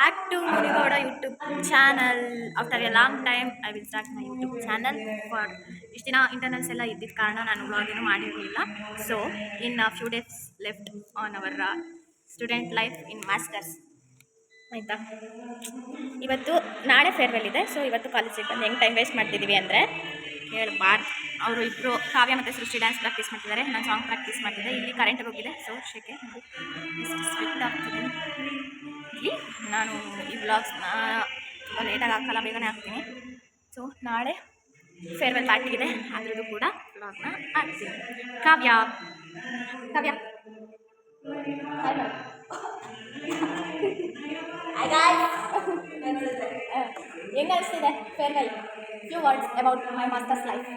back to Munigowda YouTube channel. After a long time, I will start my YouTube channel. For ಇಷ್ಟು ದಿನ internals ಎಲ್ಲ ಇದ್ದಿದ್ದ ಕಾರಣ ನಾನು ವ್ಲಾಗ್ ಏನು ಮಾಡಿರಲಿಲ್ಲ. So in few days left on our student life in masters. ಆಯಿತಾ, ಇವತ್ತು ನಾಳೆ ಫೇರ್ವೆಲ್ ಇದೆ. ಸೊ ಇವತ್ತು ಕಾಲೇಜಿಗೆ ಬಂದು ಹೆಂಗೆ ಟೈಮ್ ವೇಸ್ಟ್ ಮಾಡ್ತಿದ್ದೀವಿ ಅಂದರೆ ಹೇಳ್ಬಾರ್ದು. ಅವರು ಇಬ್ಬರು ಕಾವ್ಯ ಮತ್ತು ಸೃಷ್ಟಿ ಡ್ಯಾನ್ಸ್ ಪ್ರಾಕ್ಟೀಸ್ ಮಾಡ್ತಿದ್ದಾರೆ, ನಾನು ಸಾಂಗ್ ಪ್ರಾಕ್ಟೀಸ್ ಮಾಡ್ತಿದ್ದೆ. ಇಲ್ಲಿ ಕರೆಂಟ್ ಹೋಗಿದೆ, ಸೊ ಶೆಕೆ ಸ್ವೆಟ್ ಆಗ್ತಿದೆ. ಇಲ್ಲಿ ನಾನು ಈ ವ್ಲಾಗ್ಸ್ನ ತುಂಬ ಲೇಟಾಗಿ ಹಾಕಲ್ಲ, ಬೇಗನೆ ಹಾಕ್ತೀನಿ. ಸೊ ನಾಳೆ ಫೇರ್ವೆಲ್ ಪಾರ್ಟಿ ಇದೆ, ಅದ್ರದ್ದು ಕೂಡ ವ್ಲಾಗ್ನ ಹಾಕ್ತೀನಿ. ಕಾವ್ಯ ಕಾವ್ಯ ಹೆಂಗೆ ಅನಿಸ್ತಿದೆ farewell? Few words about my masters life.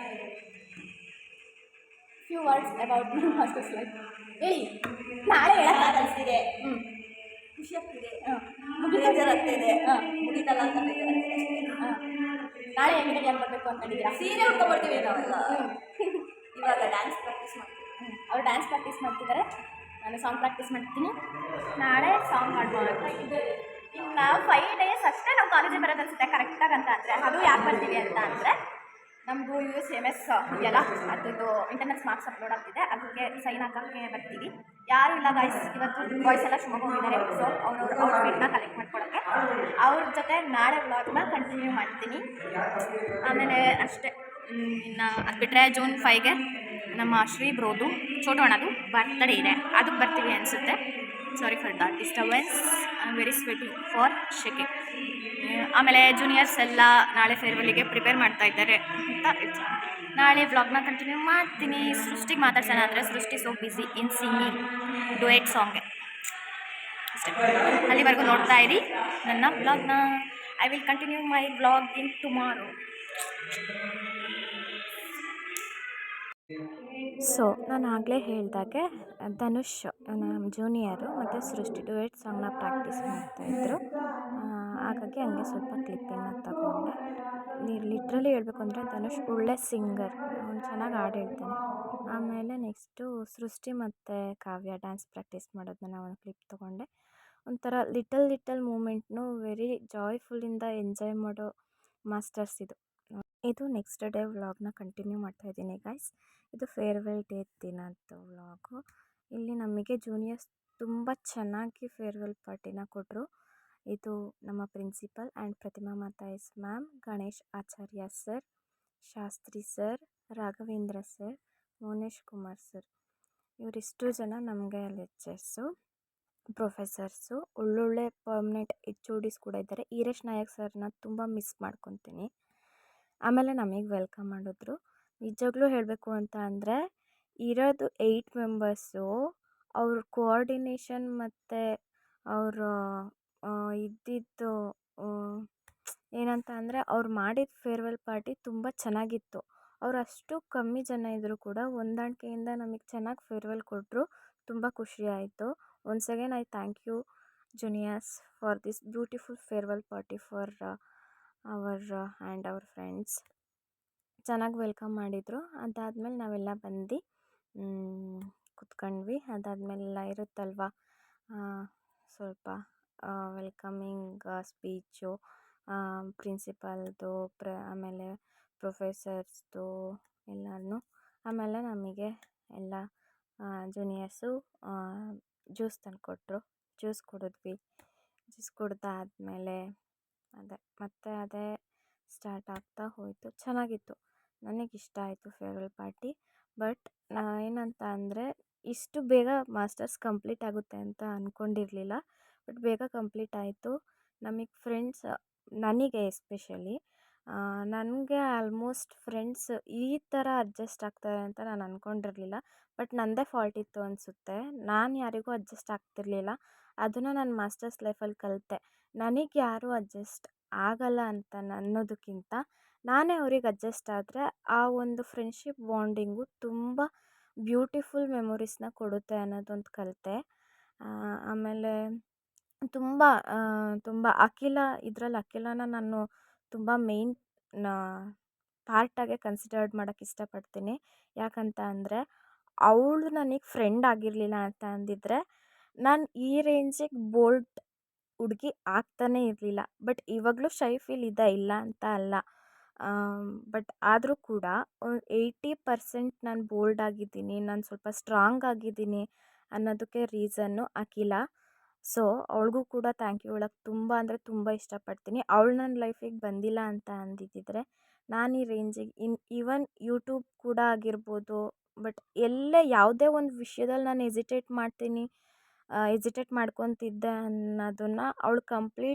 Few words about my masters life ಹೇಳಿ. ನಾಳೆ ಹೇಳಕ್ಕೆ ಅನಿಸ್ತಿದೆ. ಖುಷಿ ಆಗ್ತಿದೆ, ಬೇಜಾರಾಗ್ತಿದೆ, ಮುಗಿತಲ್ಲ ಅಂತ ಬೇಜಾರಾಗ್ತಿದೆ. ನಾಳೆ ಹೆಂಗೆ ರೆಡಿ ಆಗಬೇಕು ಅಂದ್ಕೊಂಡಿದ್ದೀರಾ? ಸೀರೆ ಉಟ್ಕೊಬರ್ತೀವಿ ನಾವೆಲ್ಲ. ಇವಾಗ ಡ್ಯಾನ್ಸ್ ಪ್ರಾಕ್ಟೀಸ್ ಮಾಡ್ತೀವಿ. ಅವ್ರು ಡ್ಯಾನ್ಸ್ ಪ್ರಾಕ್ಟೀಸ್ ಮಾಡ್ತಿದ್ದಾರೆ, ನಾನು ಸಾಂಗ್ ಪ್ರಾಕ್ಟೀಸ್ ಮಾಡ್ತೀನಿ. ನಾಳೆ ಸಾಂಗ್ ಮಾಡ್ಬೋದು. ಇನ್ನು 5 days ಅಷ್ಟೇ ನಾವು ಕಾಲೇಜಿಗೆ ಬರೋದು ಅನಿಸುತ್ತೆ ಕರೆಕ್ಟಾಗಿ. ಅಂತ ಅಂದರೆ ಅದು ಯಾಕೆ ಬರ್ತೀವಿ ಅಂತ ಅಂದರೆ ನಮ್ಮದು USMS ಇದೆಯಲ್ಲ, ಅದ್ರದ್ದು ಇಂಟರ್ನಲ್ಸ್ ಮಾರ್ಕ್ಸ್ ಅಪ್ಲೋಡ್ ಆಗ್ತಿದೆ, ಅದಕ್ಕೆ ಸೈನ್ ಹಾಕೋಕ್ಕೆ ಬರ್ತೀವಿ. ಯಾರು ಇಲ್ಲ ಗೈಸ್, ಇವತ್ತು ಬಾಯ್ಸ್ ಎಲ್ಲ ಶಿವಮೊಗ್ಗ ಹೋಗಿದ್ದಾರೆ. ಸೊ ಅವ್ರವ್ರ ಔಟ್ಫಿಟ್ನ ಕಲೆಕ್ಟ್ ಮಾಡ್ಕೊಳ್ಳೋಕ್ಕೆ ಅವ್ರ ಜೊತೆ ನಾಳೆ ವ್ಲಾಗ್ನ ಕಂಟಿನ್ಯೂ ಮಾಡ್ತೀನಿ. ಆಮೇಲೆ ಅಷ್ಟೇ. ಇನ್ನು ಅದು ಬಿಟ್ಟರೆ June 5ಗೆ ನಮ್ಮ ಶ್ರೀ ಬ್ರೋದು ಛೋಟು ಅಣ್ಣದು ಬರ್ತ್ಡೇ ಇದೆ, ಅದಕ್ಕೆ ಬರ್ತೀವಿ ಅನಿಸುತ್ತೆ. Sorry for that disturbance, I am very sweating for ಶೆಕೆ. ಆಮೇಲೆ ಜೂನಿಯರ್ಸ್ ಎಲ್ಲ ನಾಳೆ ಫೇರ್ವೆಲ್ಲಿಗೆ ಪ್ರಿಪೇರ್ ಮಾಡ್ತಾ ಇದ್ದಾರೆ ಅಂತ ನಾಳೆ ವ್ಲಾಗ್ನ ಕಂಟಿನ್ಯೂ ಮಾಡ್ತೀನಿ. ಸೃಷ್ಟಿಗೆ ಮಾತಾಡ್ಸೋಣ ಅಂದರೆ ಸೃಷ್ಟಿ ಸೋ ಬಿಸಿ ಇನ್ ಸಿಂಗಿಂಗ್ ಡುಯೆಟ್ ಸಾಂಗ್ಗೆ ಅಷ್ಟೇ. ಅಲ್ಲಿವರೆಗೂ ನೋಡ್ತಾ ಇರಿ ನನ್ನ ವ್ಲಾಗ್ನ. I will continue my vlog in tomorrow. So ನಾನು ಆಗಲೇ ಹೇಳಿದಾಗೆ ಧನುಷ್ ನಮ್ಮ ಜೂನಿಯರು ಮತ್ತು ಸೃಷ್ಟಿ ಡುಯೆಟ್ ಸಾಂಗ್ನ ಪ್ರಾಕ್ಟೀಸ್ ಮಾಡ್ತಾಯಿದ್ರು. ಹಾಗಾಗಿ ಹಂಗೆ ಸ್ವಲ್ಪ ಕ್ಲಿಪ್ಪಿಂಗ್ನ ತಗೊಂಡೆ. ಲಿಟ್ರಲಿ ಹೇಳಬೇಕು ಅಂದರೆ ಧನುಷ್ ಒಳ್ಳೆ ಸಿಂಗರ್, ಅವ್ನು ಚೆನ್ನಾಗಿ ಹಾಡು ಹೇಳ್ತಾನೆ. ಆಮೇಲೆ ನೆಕ್ಸ್ಟು ಸೃಷ್ಟಿ ಮತ್ತು ಕಾವ್ಯ ಡ್ಯಾನ್ಸ್ ಪ್ರಾಕ್ಟೀಸ್ ಮಾಡೋದನ್ನ ನಾನು ಒಂದು ಕ್ಲಿಪ್ ತೊಗೊಂಡೆ. ಒಂಥರ ಲಿಟಲ್ ಮೂಮೆಂಟ್ನು ವೆರಿ ಜಾಯ್ಫುಲ್ಲಿಂದ ಎಂಜಾಯ್ ಮಾಡೋ ಮಾಸ್ಟರ್ಸ್ ಇದು ನೆಕ್ಸ್ಟ್ ಡೇ ವ್ಲಾಗ್ನ ಕಂಟಿನ್ಯೂ ಮಾಡ್ತಾಯಿದ್ದೀನಿ ಗೈಸ್. ಇದು ಫೇರ್ವೆಲ್ ಡೇ ದಿನದ್ದು ವ್ಲಾಗು. ಇಲ್ಲಿ ನಮಗೆ ಜೂನಿಯರ್ಸ್ ತುಂಬ ಚೆನ್ನಾಗಿ ಫೇರ್ವೆಲ್ ಪಾರ್ಟಿನ ಕೊಟ್ಟರು. ಇದು ನಮ್ಮ principal and Pratima Mathias ma'am, Ganesh Acharya sir, Shastri sir, Raghavendra sir, Monesh Kumar sir, ಇವರಿಷ್ಟು ಜನ ನಮಗೆ ಲೆಕ್ಚರ್ಸು, ಪ್ರೊಫೆಸರ್ಸು, ಒಳ್ಳೊಳ್ಳೆ ಪರ್ಮನೆಂಟ್ HODs ಕೂಡ ಇದ್ದಾರೆ. ಈರೇಶ್ ನಾಯಕ್ ಸರ್ನ ತುಂಬ ಮಿಸ್ ಮಾಡ್ಕೊತೀನಿ. ಆಮೇಲೆ ನಮಗೆ ವೆಲ್ಕಮ್ ಮಾಡಿದ್ರು. ನಿಜವಾಗ್ಲೂ ಹೇಳಬೇಕು ಅಂತ ಅಂದರೆ ಇರೋದು 8 ಮೆಂಬರ್ಸು. ಅವ್ರ ಕೋಆರ್ಡಿನೇಷನ್ ಮತ್ತು ಅವರು ಇದ್ದಿದ್ದು ಏನಂತ ಅಂದರೆ ಅವ್ರು ಮಾಡಿದ ಫೇರ್ವೆಲ್ ಪಾರ್ಟಿ ತುಂಬ ಚೆನ್ನಾಗಿತ್ತು. ಅವ್ರು ಅಷ್ಟು ಕಮ್ಮಿ ಜನ ಇದ್ದರೂ ಕೂಡ ಹೊಂದಾಣಿಕೆಯಿಂದ ನಮಗೆ ಚೆನ್ನಾಗಿ ಫೇರ್ವೆಲ್ ಕೊಟ್ಟರು. ತುಂಬ ಖುಷಿ ಆಯಿತು. Once again I thank you juniors for this beautiful farewell party for our and our friends. ಚೆನ್ನಾಗಿ ವೆಲ್ಕಮ್ ಮಾಡಿದರು. ಅದಾದಮೇಲೆ ನಾವೆಲ್ಲ ಬಂದು ಕುತ್ಕೊಂಡ್ವಿ. ಅದಾದಮೇಲೆ ಎಲ್ಲ ಇರುತ್ತಲ್ವ ಸ್ವಲ್ಪ ವೆಲ್ಕಮಿಂಗ್ ಸ್ಪೀಚು, ಪ್ರಿನ್ಸಿಪಲ್ದು, ಆಮೇಲೆ ಪ್ರೊಫೆಸರ್ಸ್ದು ಎಲ್ಲನೂ. ಆಮೇಲೆ ನಮಗೆ ಎಲ್ಲ ಜೂನಿಯರ್ಸು ಜ್ಯೂಸ್ ತಂದುಕೊಟ್ರು. ಜ್ಯೂಸ್ ಕುಡಿದ್ವಿ. ಜ್ಯೂಸ್ ಕುಡ್ದಾದ್ಮೇಲೆ ಅದೇ ಸ್ಟಾರ್ಟ್ ಆಗ್ತಾ ಹೋಯಿತು. ಚೆನ್ನಾಗಿತ್ತು, ನನಗಿಷ್ಟ ಆಯಿತು ಫೇರ್ವೆಲ್ ಪಾರ್ಟಿ. ಬಟ್ ಏನಂತ ಅಂದರೆ ಇಷ್ಟು ಬೇಗ ಮಾಸ್ಟರ್ಸ್ ಕಂಪ್ಲೀಟ್ ಆಗುತ್ತೆ ಅಂತ ಅಂದ್ಕೊಂಡಿರಲಿಲ್ಲ. ಬಟ್ ಬೇಗ ಕಂಪ್ಲೀಟ್ ಆಯಿತು. ನಮಗೆ ಫ್ರೆಂಡ್ಸ್, ನನಗೆ ಎಸ್ಪೆಷಲಿ ನನಗೆ ಆಲ್ಮೋಸ್ಟ್ ಫ್ರೆಂಡ್ಸ್ ಈ ಥರ ಅಡ್ಜಸ್ಟ್ ಆಗ್ತಾರೆ ಅಂತ ನಾನು ಅಂದ್ಕೊಂಡಿರಲಿಲ್ಲ. ಬಟ್ ನನ್ನದೇ ಫಾಲ್ಟ್ ಇತ್ತು ಅನಿಸುತ್ತೆ. ನಾನು ಯಾರಿಗೂ ಅಡ್ಜಸ್ಟ್ ಆಗ್ತಿರ್ಲಿಲ್ಲ. ಅದನ್ನು ನಾನು ಮಾಸ್ಟರ್ಸ್ ಲೈಫಲ್ಲಿ ಕಲಿತೆ. ನನಗೆ ಯಾರೂ ಅಡ್ಜಸ್ಟ್ ಆಗಲ್ಲ ಅಂತ ಅನ್ನೋದಕ್ಕಿಂತ ನಾನೇ ಅವ್ರಿಗೆ ಅಡ್ಜಸ್ಟ್ ಆದರೆ ಆ ಒಂದು ಫ್ರೆಂಡ್ಶಿಪ್ ಬಾಂಡಿಂಗು ತುಂಬ ಬ್ಯೂಟಿಫುಲ್ ಮೆಮೊರೀಸ್ನ ಕೊಡುತ್ತೆ ಅನ್ನೋದೊಂದು ಕಲಿತೆ. ಆಮೇಲೆ ತುಂಬ ಅಖಿಲನ ನಾನು ತುಂಬ ಮೇಯ್ನ್ ಪಾರ್ಟಾಗೆ ಕನ್ಸಿಡರ್ಡ್ ಮಾಡೋಕ್ಕೆ ಇಷ್ಟಪಡ್ತೀನಿ. ಯಾಕಂತ ಅಂದರೆ ಅವಳು ನನಗೆ ಫ್ರೆಂಡ್ ಆಗಿರಲಿಲ್ಲ ಅಂತ ಅಂದಿದ್ರೆ ನಾನು ಈ ರೇಂಜಿಗೆ ಬೋಲ್ಡ್ ಹುಡುಗಿ ಆಗ್ತಾನೇ ಇರಲಿಲ್ಲ. ಬಟ್ ಇವಾಗಲೂ ಶೈ ಫೀಲ್ ಇದೆ, ಇಲ್ಲ ಅಂತ ಅಲ್ಲ. ಬಟ್ ಆದರೂ ಕೂಡ 80% ನಾನು ಬೋಲ್ಡ್ ಆಗಿದ್ದೀನಿ, ನಾನು ಸ್ವಲ್ಪ ಸ್ಟ್ರಾಂಗ್ ಆಗಿದ್ದೀನಿ ಅನ್ನೋದಕ್ಕೆ ರೀಸನ್ನು ಅಖಿಲ. ಸೊ ಅವಳಿಗೂ ಕೂಡ ಥ್ಯಾಂಕ್ ಯು ಹೇಳೋಕ್ಕೆ ತುಂಬ ಅಂದರೆ ತುಂಬ ಇಷ್ಟಪಡ್ತೀನಿ. ಅವಳು ನನ್ನ ಲೈಫಿಗೆ ಬಂದಿಲ್ಲ ಅಂತ ಅಂದಿದ್ದಿದ್ರೆ ನಾನು ಈ ರೇಂಜಿಗೆ ಈವನ್ ಯೂಟ್ಯೂಬ್ ಕೂಡ ಆಗಿರ್ಬೋದು, ಬಟ್ ಎಲ್ಲೇ ಯಾವುದೇ ಒಂದು ವಿಷಯದಲ್ಲಿ ನಾನು ಎಜಿಟೇಟ್ ಮಾಡ್ಕೊತಿದ್ದೆ ಅನ್ನೋದನ್ನು ಅವಳು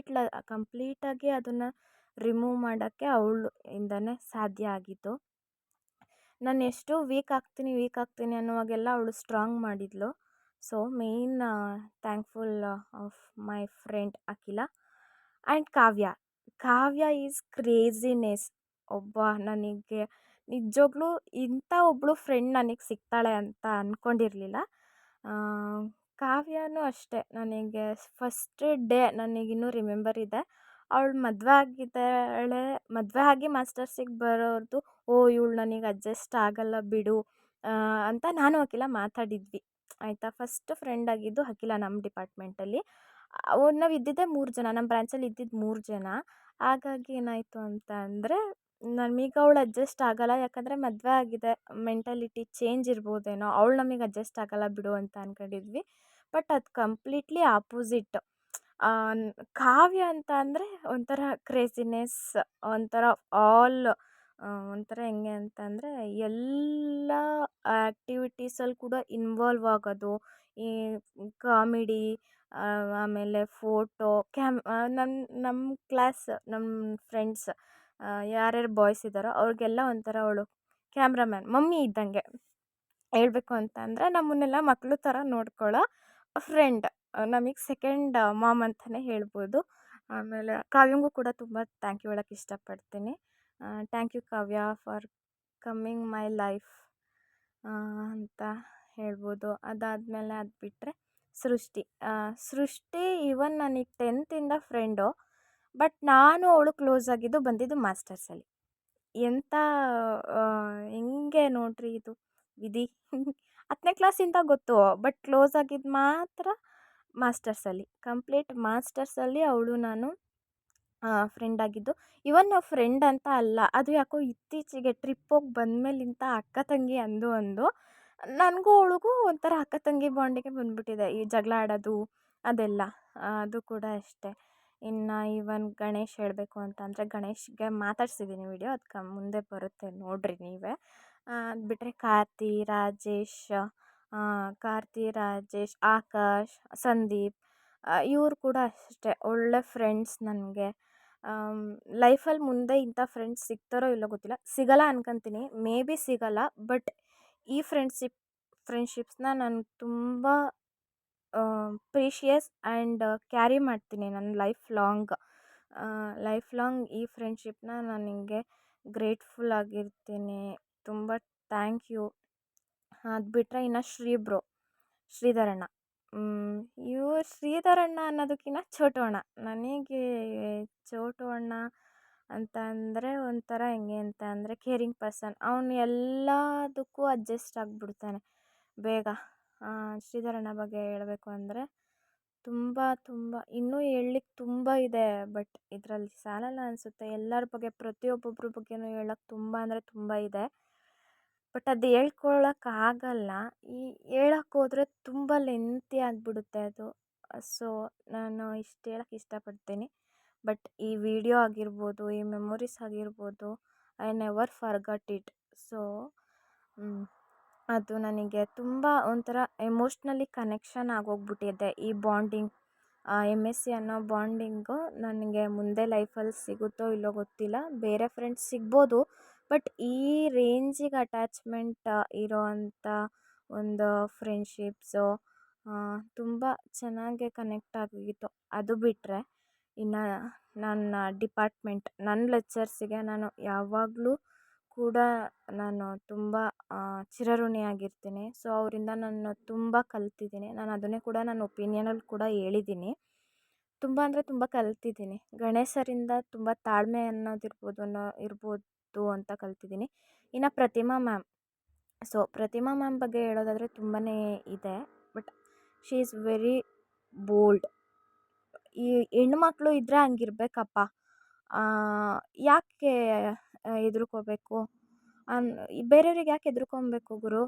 ಕಂಪ್ಲೀಟಾಗಿ ಅದನ್ನು ರಿಮೂವ್ ಮಾಡೋಕ್ಕೆ ಅವಳು ಇಂದನೇ ಸಾಧ್ಯ ಆಗಿದ್ದು. ನಾನು ಎಷ್ಟು ವೀಕ್ ಆಗ್ತೀನಿ ಅನ್ನುವಾಗೆಲ್ಲ ಅವಳು ಸ್ಟ್ರಾಂಗ್ ಮಾಡಿದ್ಲು. So main thankful of my friend Akhila. And Kavya is craziness. ನನಗೆ ನಿಜವಾಗ್ಲೂ ಇಂಥ ಒಬ್ಬಳು ಫ್ರೆಂಡ್ ನನಗೆ ಸಿಗ್ತಾಳೆ ಅಂತ ಅಂದ್ಕೊಂಡಿರಲಿಲ್ಲ. ಕಾವ್ಯನೂ ಅಷ್ಟೇ, ನನಗೆ ಫಸ್ಟ್ ಡೇ ನನಗಿನ್ನೂ ರಿಮೆಂಬರ್ ಇದೆ. ಅವಳು ಮದುವೆ ಆಗಿ ಮಾಸ್ಟರ್ಸಿಗೆ ಬರೋರ್ದು, ಇವಳು ನನಗೆ ಅಡ್ಜಸ್ಟ್ ಆಗಲ್ಲ ಬಿಡು ಅಂತ ನಾನು ಅಖಿಲ ಮಾತಾಡಿದ್ವಿ ಆಯಿತಾ. ಫಸ್ಟ್ ಫ್ರೆಂಡ್ ಆಗಿದ್ದು ಅಖಿಲ ನಮ್ಮ ಡಿಪಾರ್ಟ್ಮೆಂಟಲ್ಲಿ. ನಾವು ಇದ್ದಿದ್ದೇ 3 ಜನ, ನಮ್ಮ ಬ್ರಾಂಚಲ್ಲಿ ಇದ್ದಿದ್ದು 3 ಜನ. ಹಾಗಾಗಿ ಏನಾಯಿತು ಅಂತ ಅಂದರೆ ನಮಗೆ ಅವಳು ಅಡ್ಜಸ್ಟ್ ಆಗಲ್ಲ, ಯಾಕಂದರೆ ಮದುವೆ ಆಗಿದೆ, ಮೆಂಟಾಲಿಟಿ ಚೇಂಜ್ ಇರ್ಬೋದೇನೋ, ಅವಳು ನಮಗೆ ಅಡ್ಜಸ್ಟ್ ಆಗಲ್ಲ ಬಿಡು ಅಂತ ಅಂದ್ಕೊಂಡಿದ್ವಿ. ಬಟ್ ಅದು ಕಂಪ್ಲೀಟ್ಲಿ ಆಪೋಸಿಟ್. ಕಾವ್ಯ ಅಂತ ಅಂದರೆ ಒಂಥರ ಕ್ರೇಜಿನೆಸ್, ಒಂಥರ ಒಂಥರ ಹೆಂಗೆ ಅಂತಂದರೆ ಎಲ್ಲ ಆ್ಯಕ್ಟಿವಿಟೀಸಲ್ಲಿ ಕೂಡ ಇನ್ವಾಲ್ವ್ ಆಗೋದು, ಈ ಕಾಮಿಡಿ, ಆಮೇಲೆ ಫೋಟೋ ನಮ್ಮ ಕ್ಲಾಸ್, ನಮ್ಮ ಫ್ರೆಂಡ್ಸ್ ಯಾರ್ಯಾರು ಬಾಯ್ಸ್ ಇದ್ದಾರೋ ಅವ್ರಿಗೆಲ್ಲ ಒಂಥರ ಅವಳು ಕ್ಯಾಮ್ರಾಮ್ಯಾನ್ ಮಮ್ಮಿ ಇದ್ದಂಗೆ. ಹೇಳ್ಬೇಕು ಅಂತ ಅಂದರೆ ನಮ್ಮನ್ನೆಲ್ಲ ಮಕ್ಕಳು ಥರ ನೋಡ್ಕೊಳ್ಳೋ ಫ್ರೆಂಡ್, ನಮಗೆ ಸೆಕೆಂಡ್ ಮಾಮ್ ಅಂತಲೇ ಹೇಳ್ಬೋದು. ಆಮೇಲೆ ಕಾವ್ಯಂಗೂ ಕೂಡ ತುಂಬ ಥ್ಯಾಂಕ್ ಯು ಹೇಳೋಕ್ಕೆ ಇಷ್ಟಪಡ್ತೀನಿ. Thank you Kavya for coming my life ಅಂತ ಹೇಳ್ಬೋದು. ಅದಾದಮೇಲೆ ಅದು ಬಿಟ್ಟರೆ ಸೃಷ್ಟಿ ಈವನ್ ನನಗೆ 10th ಫ್ರೆಂಡು. ಬಟ್ ನಾನು ಅವಳು ಕ್ಲೋಸ್ ಆಗಿದ್ದು ಬಂದಿದ್ದು ಮಾಸ್ಟರ್ಸಲ್ಲಿ. ಎಂಥ ಹೆಂಗೆ ನೋಡ್ರಿ ಇದು ವಿಧಿ. 10ನೇ ಕ್ಲಾಸಿಂದ ಗೊತ್ತು, ಬಟ್ ಕ್ಲೋಸ್ ಆಗಿದ್ದು ಮಾತ್ರ ಮಾಸ್ಟರ್ಸಲ್ಲಿ. ಕಂಪ್ಲೀಟ್ ಮಾಸ್ಟರ್ಸಲ್ಲಿ ಅವಳು ನಾನು ಫ್ರೆಂಡ್ ಆಗಿದ್ದು. ಇವನ್ ಫ್ರೆಂಡ್ ಅಂತ ಅಲ್ಲ, ಅದು ಯಾಕೋ ಇತ್ತೀಚೆಗೆ ಟ್ರಿಪ್ ಹೋಗಿ ಬಂದಮೇಲಿಂದ ಅಕ್ಕ ತಂಗಿ ಅಂದು ನನಗೂ ಅವಳಿಗೂ ಒಂಥರ ಅಕ್ಕ ತಂಗಿ ಬಾಂಡಿಗೆ ಬಂದುಬಿಟ್ಟಿದೆ, ಈ ಜಗಳ ಆಡೋದು ಅದೆಲ್ಲ. ಅದು ಕೂಡ ಅಷ್ಟೇ. ಇನ್ನು ಈವನ್ ಗಣೇಶ್ ಹೇಳಬೇಕು ಅಂತಂದರೆ ಗಣೇಶ್ಗೆ ಮಾತಾಡ್ಸಿದ್ದೀನಿ ವಿಡಿಯೋ, ಅದಕ್ಕೆ ಮುಂದೆ ಬರುತ್ತೆ ನೋಡಿರಿ ನೀವೇ. ಅದು ಬಿಟ್ಟರೆ ಕಾರ್ತಿ, ರಾಜೇಶ್, ಆಕಾಶ್, ಸಂದೀಪ್, ಇವರು ಕೂಡ ಅಷ್ಟೇ ಒಳ್ಳೆ ಫ್ರೆಂಡ್ಸ್ ನನಗೆ. ಲೈಫಲ್ಲಿ ಮುಂದೆ ಇಂಥ ಫ್ರೆಂಡ್ಸ್ ಸಿಗ್ತಾರೋ ಇಲ್ಲೋ ಗೊತ್ತಿಲ್ಲ, ಸಿಗಲ್ಲ ಅನ್ಕೊತೀನಿ, ಮೇ ಬಿ ಸಿಗಲ್ಲ. ಬಟ್ ಈ ಫ್ರೆಂಡ್ಶಿಪ್ಸ್ನ ನಾನು ತುಂಬ ಪ್ರೀಷಿಯಸ್ ಆ್ಯಂಡ್ ಕ್ಯಾರಿ ಮಾಡ್ತೀನಿ ನನ್ನ ಲೈಫ್ ಲಾಂಗ್ ಈ ಫ್ರೆಂಡ್ಶಿಪ್ನ ನಾನು ಹಿಂಗೆ ಗ್ರೇಟ್ಫುಲ್ ಆಗಿರ್ತೀನಿ. ತುಂಬ ಥ್ಯಾಂಕ್ ಯು. ಅದು ಬಿಟ್ಟರೆ ಇನ್ನು ಶ್ರೀಧರಣ್ಣ, ಶ್ರೀಧರಣ್ಣ ಅನ್ನೋದಕ್ಕಿಂತ ಚೋಟು ಅಣ್ಣ. ನನಗೆ ಚೋಟು ಅಣ್ಣ ಅಂತ ಅಂದರೆ ಒಂಥರ ಹೆಂಗೆ ಅಂತ ಅಂದರೆ ಕೇರಿಂಗ್ ಪರ್ಸನ್. ಅವನು ಎಲ್ಲದಕ್ಕೂ ಅಡ್ಜಸ್ಟ್ ಆಗಿಬಿಡ್ತಾನೆ ಬೇಗ. ಶ್ರೀಧರಣ್ಣ ಬಗ್ಗೆ ಹೇಳಬೇಕು ಅಂದರೆ ತುಂಬ ಇನ್ನೂ ಹೇಳಲಿಕ್ಕೆ ತುಂಬ ಇದೆ, ಬಟ್ ಇದರಲ್ಲಿ ಸಾಲಲ್ಲ ಅನಿಸುತ್ತೆ. ಎಲ್ಲರ ಬಗ್ಗೆ ಪ್ರತಿಯೊಬ್ಬೊಬ್ಬರ ಬಗ್ಗೆನೂ ಹೇಳೋಕ್ಕೆ ತುಂಬ ಅಂದರೆ ತುಂಬ ಇದೆ, ಬಟ್ ಅದು ಹೇಳ್ಕೊಳ್ಳೋಕ್ಕಾಗಲ್ಲ. ಹೇಳೋಕ್ಕೋದ್ರೆ ತುಂಬ ಲೆಂತಿ ಆಗಿಬಿಡುತ್ತೆ ಅದು. ಸೊ ನಾನು ಇಷ್ಟು ಹೇಳೋಕ್ಕೆ ಇಷ್ಟಪಡ್ತೀನಿ. ಬಟ್ ಈ ವಿಡಿಯೋ ಆಗಿರ್ಬೋದು, ಈ ಮೆಮೊರೀಸ್ ಆಗಿರ್ಬೋದು, I never forgot it. So ಅದು ನನಗೆ ತುಂಬ ಒಂಥರ ಎಮೋಷ್ನಲಿ ಕನೆಕ್ಷನ್ ಆಗೋಗ್ಬಿಟ್ಟಿದೆ ಈ ಬಾಂಡಿಂಗ್. MSc ಅನ್ನೋ ಬಾಂಡಿಂಗು ನನಗೆ ಮುಂದೆ ಲೈಫಲ್ಲಿ ಸಿಗುತ್ತೋ ಇಲ್ಲೋ ಗೊತ್ತಿಲ್ಲ. ಬೇರೆ ಫ್ರೆಂಡ್ಸ್ ಸಿಗ್ಬೋದು, ಬಟ್ ಈ ರೇಂಜಿಗೆ ಅಟ್ಯಾಚ್ಮೆಂಟ್ ಇರೋ ಅಂಥ ಒಂದು ಫ್ರೆಂಡ್ಶಿಪ್ಸು ತುಂಬ ಚೆನ್ನಾಗೆ ಕನೆಕ್ಟ್ ಆಗಿತ್ತು. ಅದು ಬಿಟ್ಟರೆ ಇನ್ನು ನನ್ನ ಡಿಪಾರ್ಟ್ಮೆಂಟ್, ನನ್ನ ಲೆಕ್ಚರ್ಸಿಗೆ ನಾನು ಯಾವಾಗಲೂ ಕೂಡ ನಾನು ತುಂಬ ಚಿರಋಣಿಯಾಗಿರ್ತೀನಿ. ಸೊ ಅವರಿಂದ ನಾನು ತುಂಬ ಕಲ್ತಿದ್ದೀನಿ. ನಾನು ಅದನ್ನೇ ಕೂಡ ನನ್ನ ಒಪಿನಿಯನಲ್ಲಿ ಕೂಡ ಹೇಳಿದ್ದೀನಿ. ತುಂಬ ಅಂದರೆ ತುಂಬ ಕಲ್ತಿದ್ದೀನಿ. ಗಣೇಶ್ ಸರಿಂದ ತುಂಬ ತಾಳ್ಮೆ ಇರ್ಬೋದು ಅಂತ ಕಲ್ತಿದ್ದೀನಿ. ಇನ್ನು ಪ್ರತಿಮಾ ಮ್ಯಾಮ್ ಬಗ್ಗೆ ಹೇಳೋದಾದರೆ ತುಂಬಾ ಇದೆ, but she is very bold. ಈ ಹೆಣ್ಮಕ್ಳು ಇದ್ದರೆ ಹಂಗಿರ್ಬೇಕಪ್ಪ, ಯಾಕೆ ಹೆದ್ರುಕೋಬೇಕು, ಬೇರೆಯವ್ರಿಗೆ ಯಾಕೆ ಹೆದ್ರುಕೊಬೇಕು ಗುರು?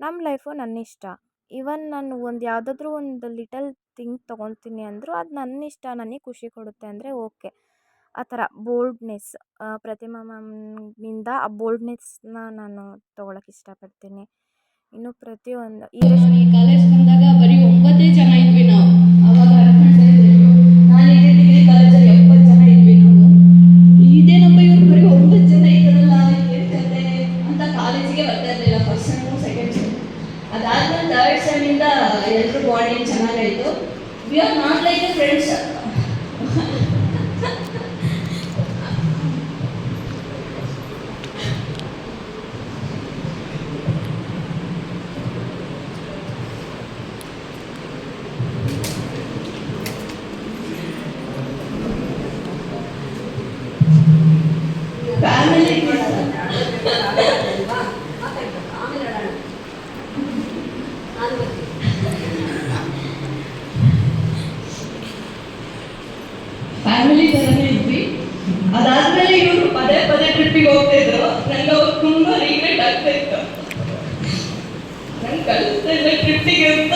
ನಮ್ಮ ಲೈಫು ನನ್ನ ಇಷ್ಟ. ಈವನ್ ನಾನು ಯಾವುದಾದ್ರೂ ಒಂದು ಲಿಟಲ್ ಥಿಂಗ್ ತೊಗೊಳ್ತೀನಿ ಅಂದರೂ ಅದು ನನ್ನ ಇಷ್ಟ, ನನಗೆ ಖುಷಿ ಕೊಡುತ್ತೆ ಅಂದರೆ ಓಕೆ. ಆ ಥರ ಬೋಲ್ಡ್ನೆಸ್, ಪ್ರತಿಮಾ ಮ್ಯಾಮ್ನಿಂದ ಆ ಬೋಲ್ಡ್ನೆಸ್ನ ನಾನು ತೊಗೊಳಕ್ಕೆ ಇಷ್ಟಪಡ್ತೀನಿ. ಇನ್ನು ಪ್ರತಿಯೊಂದು ಕಾಲೇಜ್ ಬಂದಾಗ ಬರೀ 9 ಜನ ಇದ್ವಿ ನಾವು. ಅವಾಗ ನಾನಿದ್ದೆ ಡಿಗ್ರಿ ಕಾಲೇಜಲ್ಲಿ 70 ಜನ ಇದ್ವಿ ನಾವು. ಇದೇನಪ್ಪ ಇವ್ರು ಬರೀ 9 ಜನ ಇದ್ದಾರಲ್ಲ ಹೇಳ್ತಾರೆ ಅಂತ ಕಾಲೇಜಿಗೆ ಬರ್ತಾ ಇರಲಿಲ್ಲ. ಫಸ್ಟ್ ಸೆಮ್ ಸೆಕೆಂಡ್ ಸೆಮ್ ಅದಾದ್ಮೇಲೆ ಥರ್ಡ್ ಸೆಮ್ಮಿಂದ ಎಲ್ಲರೂ ಬಾಂಡಿಂಗ್ ಚೆನ್ನಾಗಾಯಿತು. We are not like a friends. Family ಥರನೇ ಇದ್ವಿ. ಅದಾದ್ಮೇಲೆ ಇವರು ಪದೇ ಪದೇ ಟ್ರಿಪ್ಪಿಗೆ ಹೋಗ್ತಾ ಇದ್ರು. ನನಗೆ ಅವಾಗ ತುಂಬ ರಿಗ್ರೆಟ್ ಆಗ್ತಾ ಇತ್ತು, ನಂಗೆ ಕಳಿಸ್ತಾ ಇಲ್ಲ ಟ್ರಿಪ್ಪಿಗೆ ಅಂತ.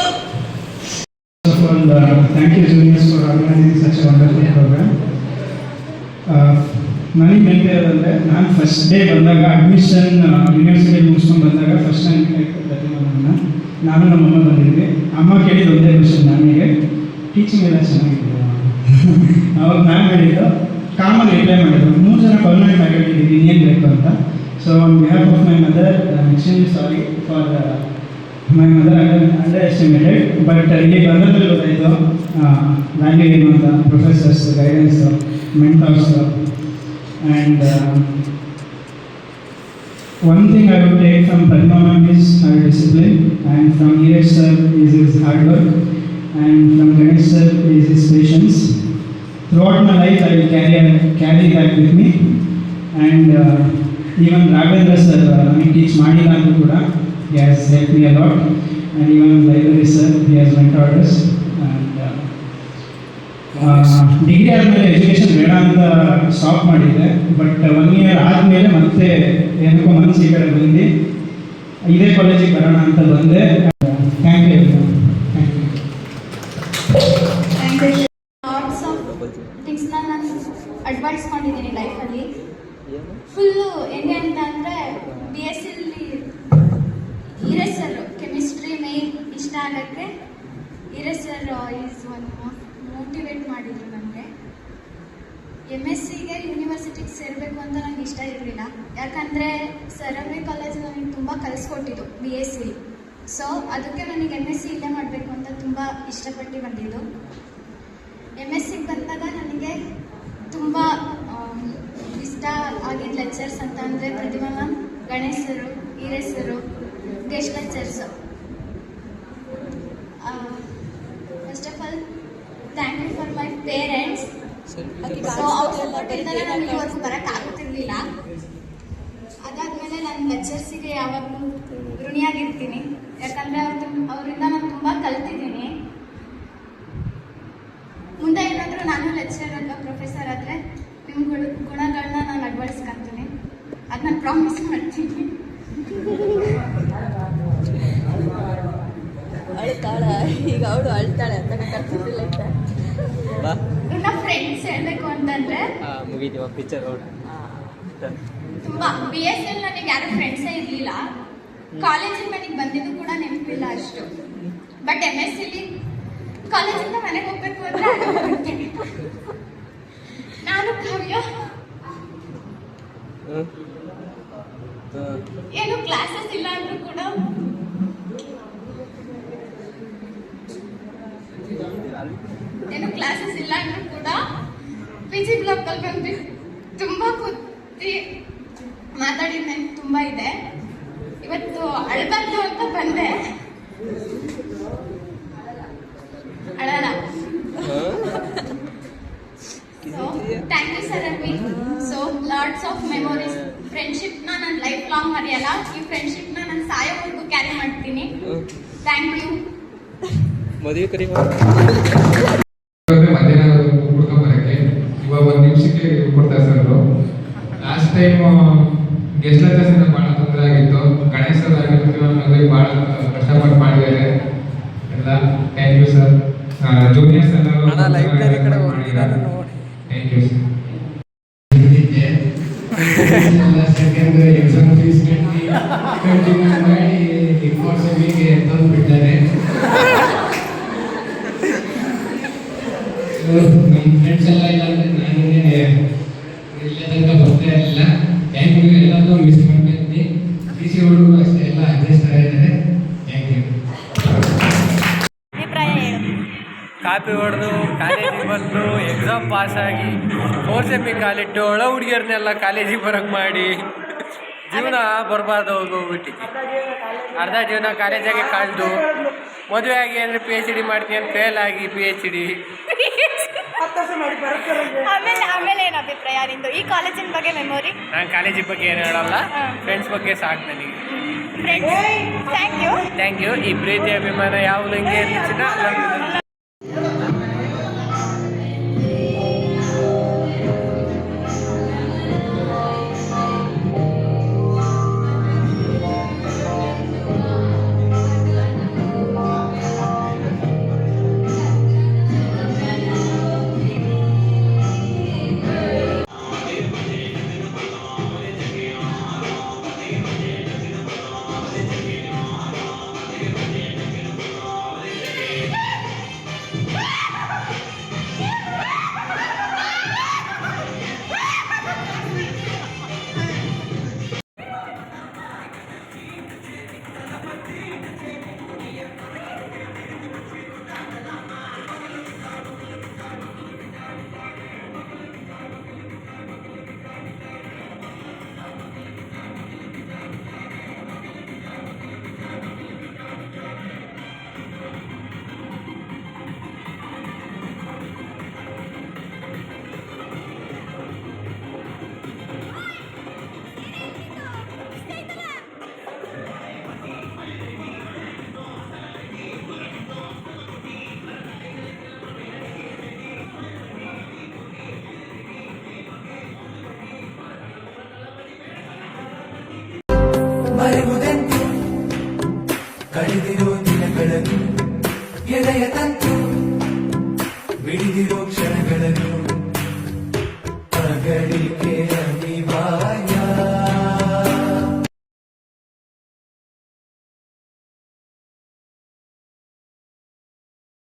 Thank you juniors for organizing such a wonderful program. ನನಗೆ ನೆನಪಿರೋದಂದರೆ ನಾನು ಫಸ್ಟ್ ಡೇ ಬಂದಾಗ ಅಡ್ಮಿಷನ್ ಯೂನಿವರ್ಸಿಟಿ ಮುಗಿಸ್ಕೊಂಡು ಬಂದಾಗ ಫಸ್ಟ್ ಟೈಮ್ ಪ್ರತಿಮಾನ ನಾನು ನಮ್ಮಮ್ಮ ಬಂದಿದ್ವಿ. ಅಮ್ಮ ಕೇಳಿದ ಒಂದೇ ಕ್ವಶನ್ ನನಗೆ, ಟೀಚಿಂಗ್ ಎಲ್ಲ ಚೆನ್ನಾಗಿದೆ ಅವಾಗ ನಾನು ಹೇಳಿದ್ದು ಕಾಮನ್ ರಿಪ್ಲೈ ಮಾಡಿದ್ರು, 3 ಜನ ಪರ್ಮನೆಂಟ್ ಫ್ಯಾಕಲ್ಟಿ ಇದ್ದೀವಿ, ಇನ್ನೇನು ಬೇಕು ಅಂತ. So on behalf of my mother extremely sorry for my mother under estimated. But ಇಲ್ಲಿ ಬಂದದಲ್ಲಿ ಗೊತ್ತಾಯಿತು ವ್ಯಾಲ್ಯೂ ಏನು ಅಂತ, professors guidance, mentors. And one thing I would take from Pratima ma'am is her discipline, and from Neeraj sir is his hard work, and from Ganesh sir is his patience. Throughout my life I will carry that with me. And even Raghavendra sir ನನಗೆ teach ಮಾಡಿಲ್ಲ ಅಂದರೂ ಕೂಡ he has helped me a lot, and even library sir, he has mentored us. Degree ಆದಮೇಲೆ education ಬೇಡ ಅಂತ stop ಮಾಡಿದ್ದೆ. But 1 year ಆದಮೇಲೆ ಮತ್ತೆ ಏನಕ್ಕೋ ಮನಸ್ಸು ಈ ಕಡೆ ಬಂದು ಇದೇ ಕಾಲೇಜಿಗೆ ಬರೋಣ ಅಂತ ಬಂದೆ. Thank you. ಲಾಟ್ಸ್ ಆಫ್ ಥಿಂಗ್ಸ್ನ ನಾನು ಅಡ್ವೈಸ್ಕೊಂಡಿದ್ದೀನಿ ಲೈಫಲ್ಲಿ. ಫುಲ್ಲು ಹೆಂಗೆ ಅಂತ ಅಂದರೆ BSc Eeraj sir chemistry main ಇಷ್ಟ ಆಗೋಕ್ಕೆ Eeraj sir is one motivate ಮಾಡಿದರು ನನಗೆ. MScಗೆ ಯೂನಿವರ್ಸಿಟಿಗೆ ಸೇರಬೇಕು ಅಂತ ನನಗೆ ಇಷ್ಟ ಇರಲಿಲ್ಲ, ಯಾಕಂದರೆ ಸರವೇ ಕಾಲೇಜ್ ನನಗೆ ತುಂಬ ಕಲಿಸ್ಕೊಟ್ಟಿದ್ದು BSc. ಸೊ ಅದಕ್ಕೆ ನನಗೆ MSc ಇಲ್ಲೇ ಮಾಡಬೇಕು ಅಂತ ತುಂಬ ಇಷ್ಟಪಟ್ಟು ಬಂದಿದ್ದು. MScಗೆ ಬಂದಾಗ ನನಗೆ ತುಂಬ ಇಷ್ಟ ಆಗಿದ್ದ ಲೆಕ್ಚರ್ಸ್ ಅಂತ ಅಂದರೆ Pratima ma'am, Ganesh sir, Iraj sir, guest lecturers. First of all thank you for my parents. So ಅವ್ರ ಸಪೋರ್ಟಿಂದಲೇ ನಾನು ಇವತ್ತು ಬರೋಕ್ಕಾಗುತ್ತಿರಲಿಲ್ಲ. ಅದಾದಮೇಲೆ ನಾನು ಲೆಕ್ಚರ್ಸಿಗೆ ಯಾವಾಗಲೂ ಋಣಿಯಾಗಿರ್ತೀನಿ, ಯಾಕಂದರೆ ಅವರಿಂದ ನಾನು ತುಂಬ ಕಲ್ತಿದ್ದೀನಿ. ಮುಂದೆ ಏನಾದರೂ ನಾನು ಲೆಕ್ಚರ್ ಅಥವಾ ಪ್ರೊಫೆಸರ್ ಆದರೆ ನಿಮ್ಮ ಗುಣಗಳನ್ನ ನಾನು ಅಳವಡಿಸ್ಕೊತೀನಿ, ಅದು ನಾನು ಪ್ರಾಮಿಸ್ ಮಾಡ್ತೀನಿ. ಅಳ್ತಾಳ ಈಗ ಅವಳು ಅಳ್ತಾಳೆ ಅಂತ ಕರ್ತಿದ್ದಿಲ್ಲ. ನನ್ನ ಫ್ರೆಂಡ್ಸ್ ಹೇಳಬೇಕು ಅಂತಂದರೆ ಮುಗಿದೀವ ಪಿಕ್ಚರ್ ತುಂಬ BSc ನನಗೆ ಯಾರು ಫ್ರೆಂಡ್ಸೇ ಇರಲಿಲ್ಲ. ಕಾಲೇಜಿಗೆ ನನಗೆ ಬಂದಿದ್ದು ಕೂಡ ನೆನಪಿಲ್ಲ ಅಷ್ಟು. ಬಟ್ MScಲಿ ಕಾಲೇಜಿಂದ ಮನೆಗೆ ಹೋಗ್ಬೇಕು ಅಂದರೆ ನಾನು ಕಾವ್ಯ ಏನು ಕ್ಲಾಸಸ್ ಇಲ್ಲ ಅಂದರೂ ಕೂಡ PG ಬ್ಲಾಕಲ್ಲಿ ಬಂದು ತುಂಬ ಕೂತಿ ಮಾತಾಡಿದ ನೆನಪು ತುಂಬ ಇದೆ. ಇವತ್ತು ಅಳಬಾರ್ದು ಅಂತ ಬಂದೆ, ಅಳಲ್ಲ. So thank you sir Arvi. So lots of memories. ಫ್ರೆಂಡ್ಶಿಪ್ನ ನಾನು ಲೈಫ್ ಲಾಂಗ್ ಮರೆಯಲ್ಲ, ಈ ಫ್ರೆಂಡ್ಶಿಪ್ನ ನಾನು ಸಾಯೋವರೆಗೂ ಕ್ಯಾರಿ ಮಾಡ್ತೀನಿ. Thank you. ಮದುವೆ ಕರಿ ಮಧ್ಯಾಹ್ನ ಕೊಡ್ತಾರೆ ಸರ್. ಲಾಸ್ಟ್ ಟೈಮ್ ಗೆಸ್ಟ್ ಲೆಕ್ಚರ್ಸಿಂದ ಭಾಳ ತೊಂದರೆ ಆಗಿತ್ತು. ಗಣೇಶ್ ಸರ್ ಆಗಿರ್ತೀವಿ ಭಾಳ ಕಷ್ಟಪಟ್ಟು ಮಾಡಿದ್ದಾರೆ ಎಲ್ಲ. Thank you sir. ಜೂನಿಯರ್ಸ್ ಎಲ್ಲ ಲೈಬ್ರರಿ ಕಡೆ ಮಾಡಿದ್ದಾರೆ. Thank you sir. Second exam fees ಕಟ್ಟಿ ಕಂಟಿನ್ಯೂ ಮಾಡಿ ರಿಪೋರ್ಟ್ ಸೆಮಿಗೆ ತಂದು ಬಿಡ್ತಾರೆ. ನಮ್ಮ ಫ್ರೆಂಡ್ಸ್ ಎಲ್ಲ ಇಲ್ಲ ಅಂದರೆ ನಾನು ಇಲ್ಲೇ ತನಕ ಬರ್ತಾ ಇರಲಿಲ್ಲ. Thank you. ಎಲ್ಲರೂ ಮಿಸ್ ಮಾಡ್ತಿದ್ವಿ. PC ಹುಡುಗರು ಅಷ್ಟೇ ಎಲ್ಲ ಅಡ್ಜಸ್ಟ್ ಆಗಿದ್ದಾರೆ. Thank you. ಕಾಪಿ ಹೊಡೆದು ಕಾಲೇಜಿಗೆ ಬಂದು ಎಕ್ಸಾಮ್ ಪಾಸಾಗಿ 4th ಸೆಮ್ಮಿ ಕಾಲಿಟ್ಟು ಒಳ ಹುಡುಗಿಯರನ್ನೆಲ್ಲ ಕಾಲೇಜಿಗೆ ಬರೋಕ್ಕೆ ಮಾಡಿ ಜೀವನ ಬರಬಾರ್ದು ಹೋಗ್ಬಿಟ್ಟು ಅರ್ಧ ಜೀವನ ಕಾಲೇಜಾಗೆ ಕಳೆದು ಮದುವೆ ಆಗಿ ಅಂದರೆ PhD ಮಾಡ್ತೀನಿ ಅಂತ ಫೇಲ್ ಆಗಿ PhD. ಆಮೇಲೆ ಏನು ಅಭಿಪ್ರಾಯ ನಿಂದು ಈ ಕಾಲೇಜಿನ ಬಗ್ಗೆ ಮೆಮೊರಿ? ನಾನು ಕಾಲೇಜಿನ ಬಗ್ಗೆ ಏನು ಹೇಳಲ್ಲ, ಫ್ರೆಂಡ್ಸ್ ಬಗ್ಗೆ ಸಾಕು ನನಗೆ. Thank you. Thank you. ಈ ಪ್ರೀತಿ ಅಭಿಮಾನ ಯಾವುದು ಹಿಂಗೆ ಇರ್ಲಿ ಚಿನ್ನ.